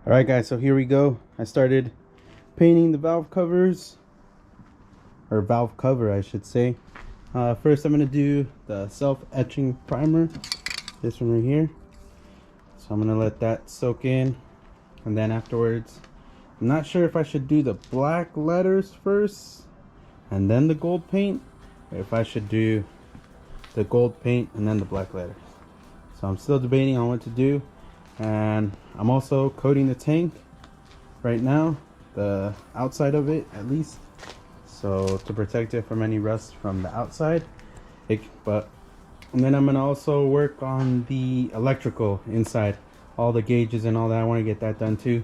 All right, guys, so here we go. I started painting the valve covers, or valve cover, I should say. First, I'm going to do the self-etching primer, this one right here. So I'm going to let that soak in, and then afterwards, I'm not sure if I should do the black letters first, and then the gold paint, or if I should do the gold paint and then the black letters. So I'm still debating on what to do. And I'm also coating the tank right now, the outside of it at least, so to protect it from any rust from the outside. And then I'm gonna also work on the electrical inside, all the gauges and all that. I want to get that done too.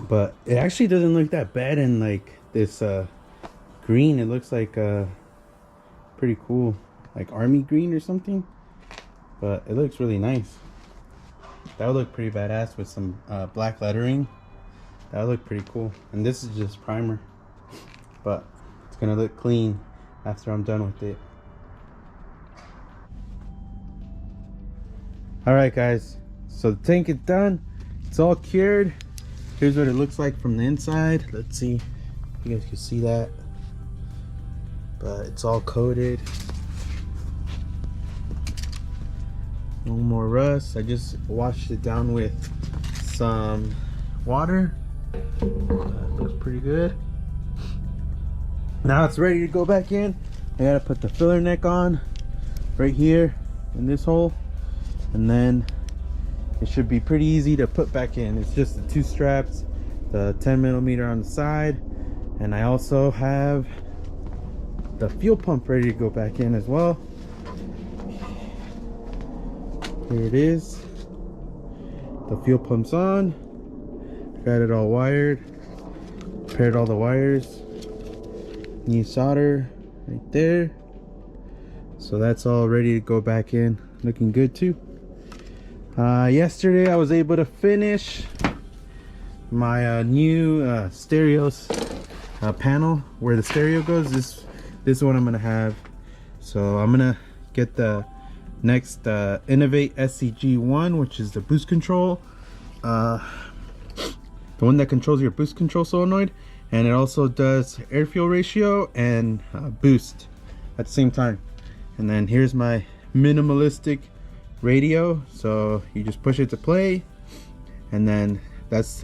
But it actually doesn't look that bad in like this green. It looks like pretty cool, like army green or something, but it looks really nice. That would look pretty badass with some black lettering. That would look pretty cool. And this is just primer, but it's gonna look clean after I'm done with it. Alright guys, so the tank is done. It's all cured. Here's what it looks like from the inside. Let's see if you guys can see that. But it's all coated. No more rust. I just washed it down with some water. Looks pretty good. Now it's ready to go back in. I gotta put the filler neck on right here in this hole, and then it should be pretty easy to put back in. It's just the two straps, the 10mm on the side, and I also have the fuel pump ready to go back in as well. Here it is. The fuel pump's on. Got it all wired. Paired all the wires. New solder right there. So that's all ready to go back in. Looking good too. Yesterday I was able to finish my new stereos panel where the stereo goes. This is what I'm gonna have. So I'm gonna get the next Innovate SCG1, which is the boost control, the one that controls your boost control solenoid, and it also does air fuel ratio and boost at the same time. And then here's my minimalistic radio, so you just push it to play, and then that's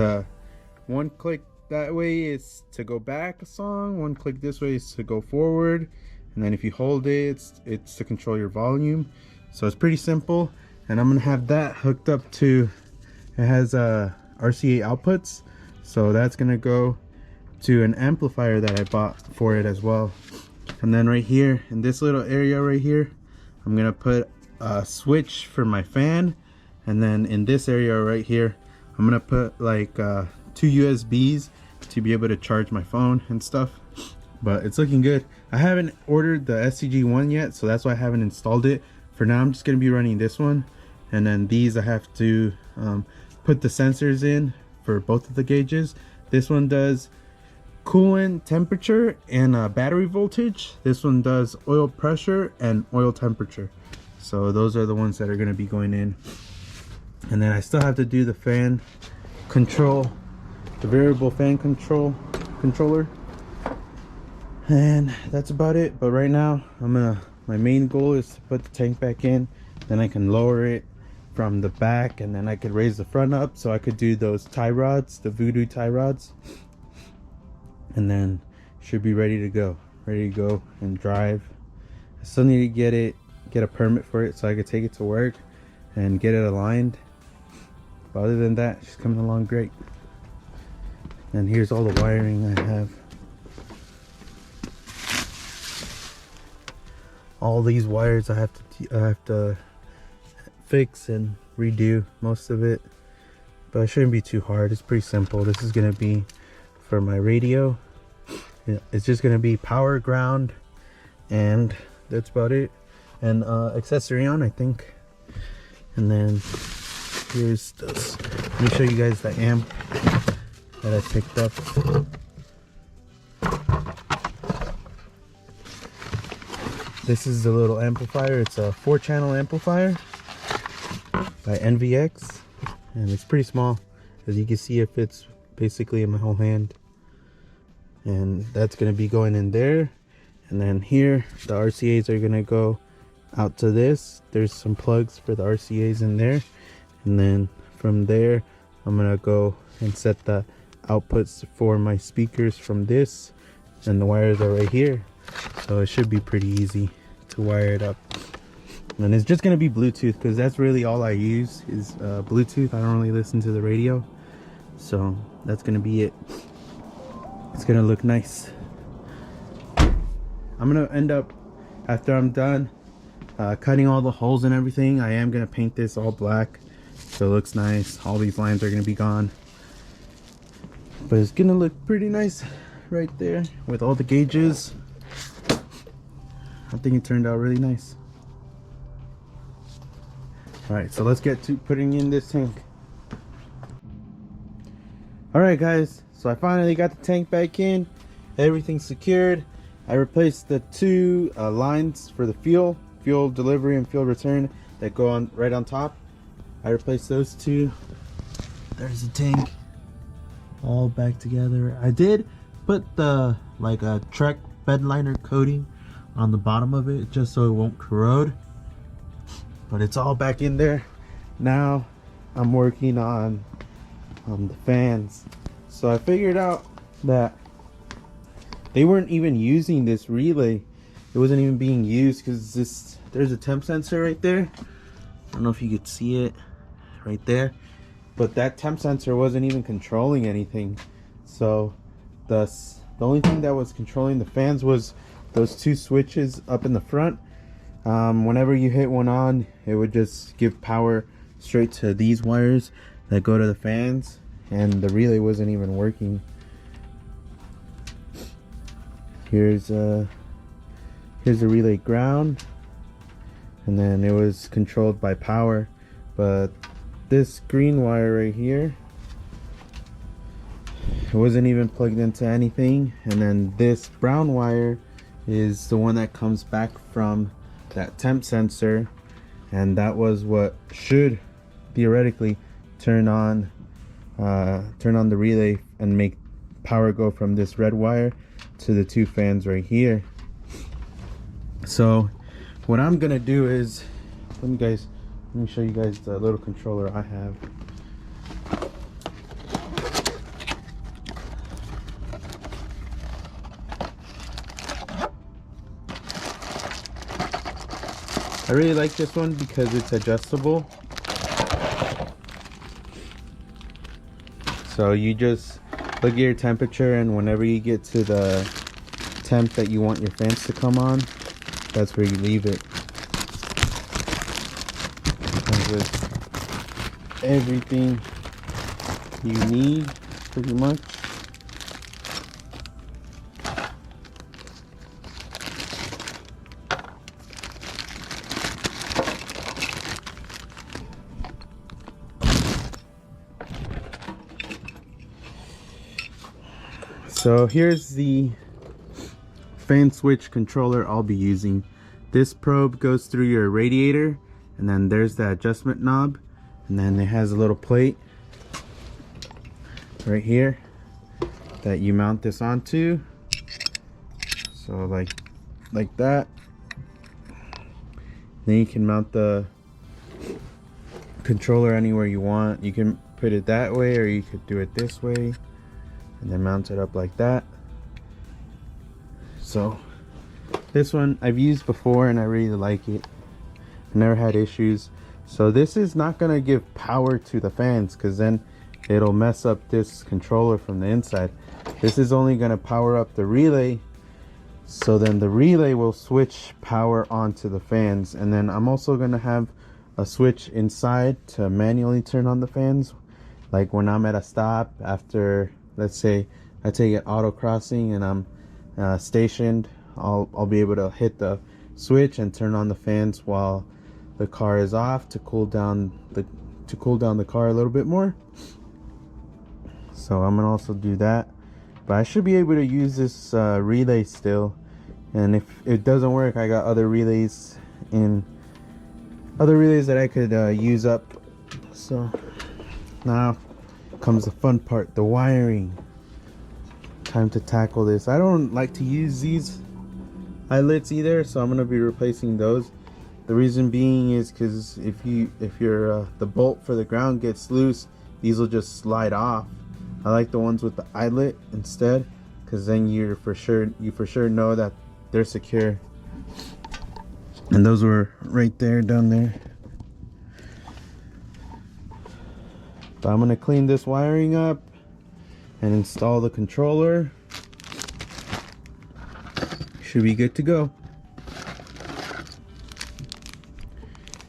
one click that way is to go back a song, one click this way is to go forward, and then if you hold it, it's to control your volume. So it's pretty simple. And I'm gonna have that hooked up to, it has RCA outputs, so that's gonna go to an amplifier that I bought for it as well. And then right here in this little area right here, I'm gonna put a switch for my fan. And then in this area right here, I'm gonna put like 2 USBs to be able to charge my phone and stuff. But it's looking good. I haven't ordered the SCG1 yet, so that's why I haven't installed it. For now, I'm just going to be running this one, and then these I have to put the sensors in for both of the gauges. This one does coolant temperature and battery voltage. This one does oil pressure and oil temperature. So those are the ones that are going to be going in. And then I still have to do the fan control, the variable fan controller. And that's about it. But right now, my main goal is to put the tank back in, then I can lower it from the back, and then I could raise the front up so I could do those tie rods, the Voodoo tie rods, and then should be ready to go and drive. I still need to get a permit for it so I could take it to work and get it aligned. But other than that, it's coming along great. And here's all the wiring I have. All these wires I have to fix and redo most of it, but it shouldn't be too hard. It's pretty simple. This is gonna be for my radio. It's just gonna be power, ground, and that's about it. And accessory on, I think. And then here's this. Let me show you guys the amp that I picked up. This is the little amplifier. It's a 4-channel amplifier by NVX, and it's pretty small. as you can see it fits basically in my whole hand. And that's going to be going in there, and then here the RCA's are going to go out to this. There's some plugs for the RCA's in there, and then from there I'm going to go and set the outputs for my speakers from this, and the wires are right here, so it should be pretty easy to wire it up. And it's just going to be Bluetooth, because that's really all I use is Bluetooth. I don't really listen to the radio, so that's going to be it. It's gonna look nice. I'm gonna end up, after I'm done cutting all the holes and everything, I am gonna paint this all black so it looks nice. All these lines are gonna be gone, but it's gonna look pretty nice right there with all the gauges. I think it turned out really nice. All right, so let's get to putting in this tank. All right guys, so I finally got the tank back in. Everything's secured. I replaced the two lines for the fuel delivery and fuel return that go on right on top. I replaced those two. There's the tank all back together. I did put the like a Trek bed liner coating on the bottom of it just so it won't corrode, but it's all back in there. Now I'm working on the fans. So I figured out that they weren't even using this relay. It wasn't even being used because there's a temp sensor right there. I don't know if you could see it right there, but that temp sensor wasn't even controlling anything. So the only thing that was controlling the fans was those two switches up in the front. Whenever you hit one on, it would just give power straight to these wires that go to the fans, and the relay wasn't even working. Here's the relay ground, and then it was controlled by power, but this green wire right here, it wasn't even plugged into anything. And then this brown wire is the one that comes back from that temp sensor, and that was what should theoretically turn on the relay and make power go from this red wire to the two fans right here. So what I'm gonna do is, let me show you guys the little controller I have. I really like this one because it's adjustable. So you just look at your temperature, and whenever you get to the temp that you want your fans to come on, that's where you leave it. It comes with everything you need, pretty much. So here's the fan switch controller I'll be using. This probe goes through your radiator, and then there's the adjustment knob, and then it has a little plate right here that you mount this onto. So like that. Then you can mount the controller anywhere you want. You can put it that way, or you could do it this way and then mount it up like that. So this one I've used before and I really like it. I never had issues. So this is not gonna give power to the fans, because then it'll mess up this controller from the inside. This is only gonna power up the relay, so then the relay will switch power onto the fans. And then I'm also gonna have a switch inside to manually turn on the fans, like when I'm at a stop. After, let's say I take an auto crossing and I'm stationed, I'll be able to hit the switch and turn on the fans while the car is off to cool down the car a little bit more. So I'm gonna also do that, but I should be able to use this relay still. And if it doesn't work, I got other relays that I could use up. So now comes the fun part, the wiring. Time to tackle this. I don't like to use these eyelets either, so I'm gonna be replacing those. The reason being is because if your the bolt for the ground gets loose, these will just slide off. I like the ones with the eyelet instead, because then you for sure know that they're secure. And those were right there, down there. So I'm gonna clean this wiring up and install the controller. Should be good to go.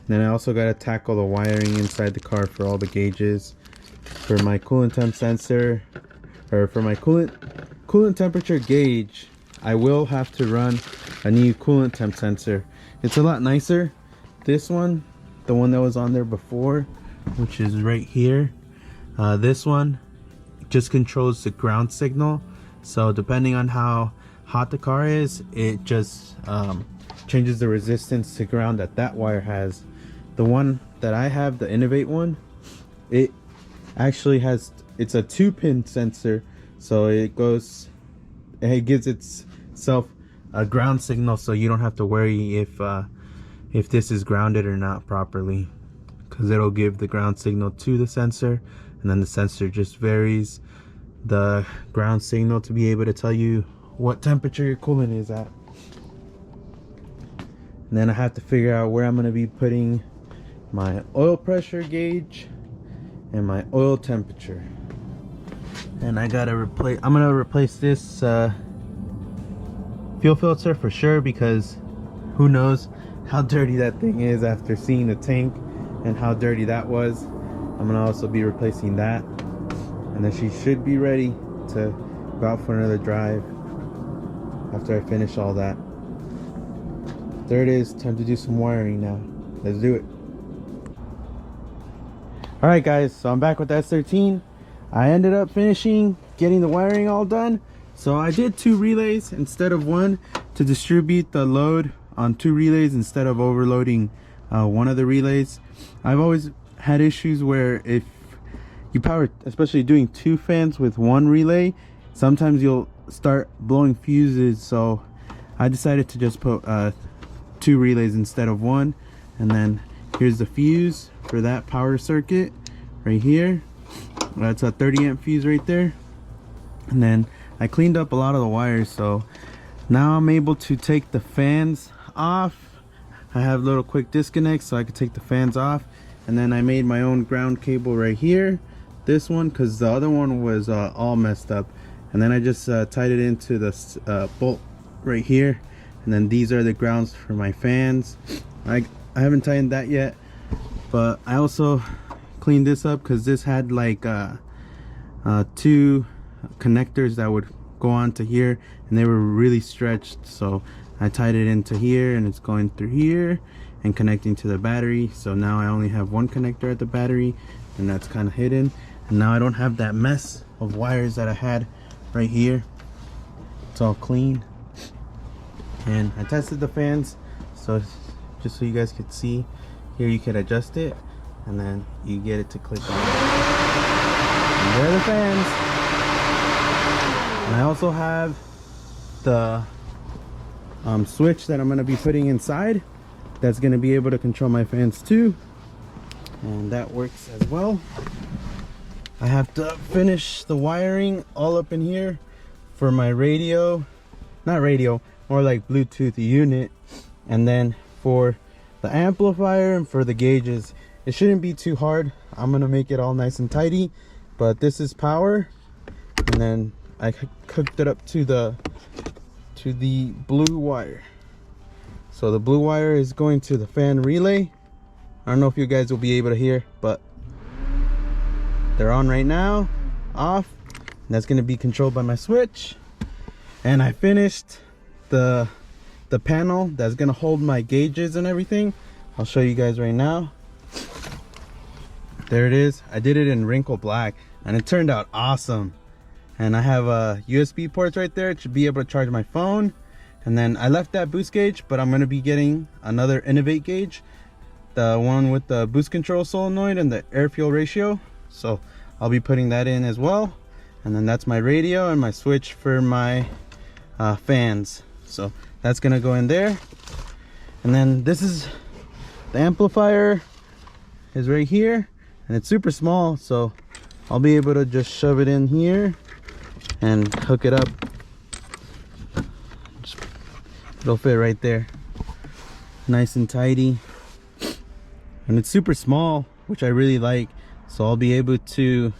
Then I also got to tackle the wiring inside the car for all the gauges. For my coolant temp sensor, or for my coolant temperature gauge, I will have to run a new coolant temp sensor. It's a lot nicer. This one, the one that was on there before, which is right here, this one just controls the ground signal. So depending on how hot the car is, it just changes the resistance to ground that wire has. The one that I have, the Innovate one, it actually has, it's a 2-pin sensor, so it gives itself a ground signal, so you don't have to worry if this is grounded or not properly, because it'll give the ground signal to the sensor, and then the sensor just varies the ground signal to be able to tell you what temperature your coolant is at. And then I have to figure out where I'm going to be putting my oil pressure gauge and my oil temperature. And I'm gonna replace this fuel filter for sure, because who knows how dirty that thing is after seeing the tank and how dirty that was. I'm gonna also be replacing that, and then she should be ready to go out for another drive after I finish all that. There it is, time to do some wiring now. Let's do it. Alright guys, so I'm back with the S13. I ended up finishing getting the wiring all done. So I did 2 relays instead of 1 to distribute the load on 2 relays instead of overloading one of the relays. I've always had issues where if you power, especially doing 2 fans with 1 relay, sometimes you'll start blowing fuses. So I decided to just put 2 relays instead of 1. And then here's the fuse for that power circuit right here. That's a 30 amp fuse right there. And then I cleaned up a lot of the wires, so now I'm able to take the fans off. I have little quick disconnects so I could take the fans off. And then I made my own ground cable right here, this one, because the other one was all messed up. And then I just tied it into the bolt right here. And then these are the grounds for my fans. I haven't tightened that yet, but I also cleaned this up because this had like 2 connectors that would go onto here, and they were really stretched. So I tied it into here, and it's going through here and connecting to the battery. So now I only have 1 connector at the battery, and that's kind of hidden. And now I don't have that mess of wires that I had right here. It's all clean. And I tested the fans, so just so you guys could see, here you can adjust it, and then you get it to click on. And there are the fans. And I also have the switch that I'm going to be putting inside that's going to be able to control my fans too, and that works as well. I have to finish the wiring all up in here for my radio, not radio, more like Bluetooth unit, and then for the amplifier and for the gauges. It shouldn't be too hard. I'm gonna make it all nice and tidy, but this is power, and then I hooked it up to the blue wire. So the blue wire is going to the fan relay. I don't know if you guys will be able to hear, but they're on right now, off. And that's gonna be controlled by my switch. And I finished the panel that's gonna hold my gauges and everything. I'll show you guys right now. There it is. I did it in wrinkle black, and it turned out awesome. And I have USB ports right there to be able to charge my phone. And then I left that boost gauge, but I'm gonna be getting another Innovate gauge, the one with the boost control solenoid and the air fuel ratio. So I'll be putting that in as well. And then that's my radio and my switch for my fans. So that's gonna go in there. And then this is the amplifier is right here, and it's super small, so I'll be able to just shove it in here and hook it up. It'll fit right there, nice and tidy, and it's super small, which I really like, so I'll be able to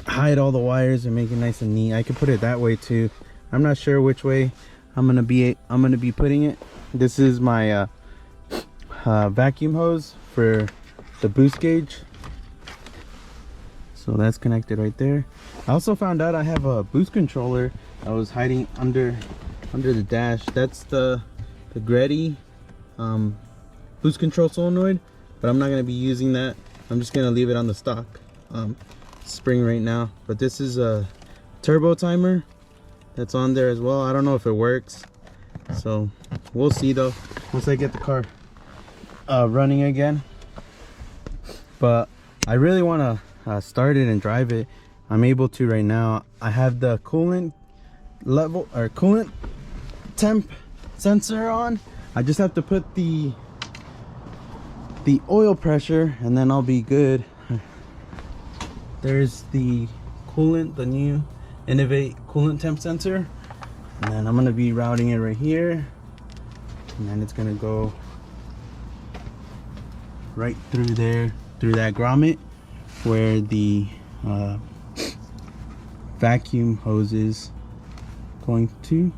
hide all the wires and make it nice and neat. I could put it that way too. I'm not sure which way I'm gonna be putting it. This is my vacuum hose for the boost gauge, so that's connected right there. I also found out I have a boost controller I was hiding under the dash. That's the Greddy boost control solenoid, but I'm not going to be using that. I'm just going to leave it on the stock spring right now. But this is a turbo timer that's on there as well. I don't know if it works, so we'll see though once I get the car running again. But I really want to start it and drive it. I'm able to right now. I have the coolant level or coolant temp sensor on. I just have to put the oil pressure and then I'll be good. There's the coolant, the new Innovate coolant temp sensor, and then I'm going to be routing it right here, and then it's going to go right through there, through that grommet where the vacuum hose is going to.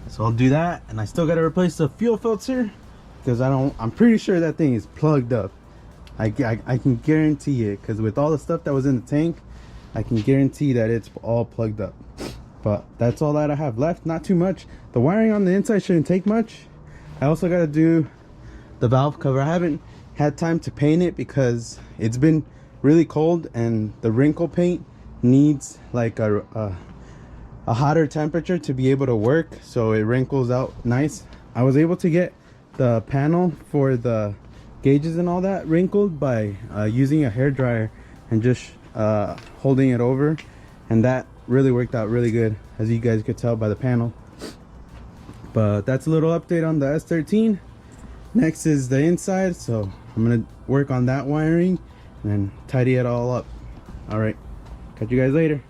So I'll do that, and I still got to replace the fuel filter because I'm pretty sure that thing is plugged up. I can guarantee it, because with all the stuff that was in the tank, I can guarantee that it's all plugged up. But that's all that I have left. Not too much. The wiring on the inside shouldn't take much. I also got to do the valve cover. I haven't had time to paint it because it's been really cold, and the wrinkle paint needs like a hotter temperature to be able to work, so it wrinkles out nice. I was able to get the panel for the gauges and all that wrinkled by using a hair dryer and just holding it over, and that really worked out really good, as you guys could tell by the panel. But that's a little update on the S13. Next is the inside, so I'm gonna work on that wiring and then tidy it all up. All right, catch you guys later.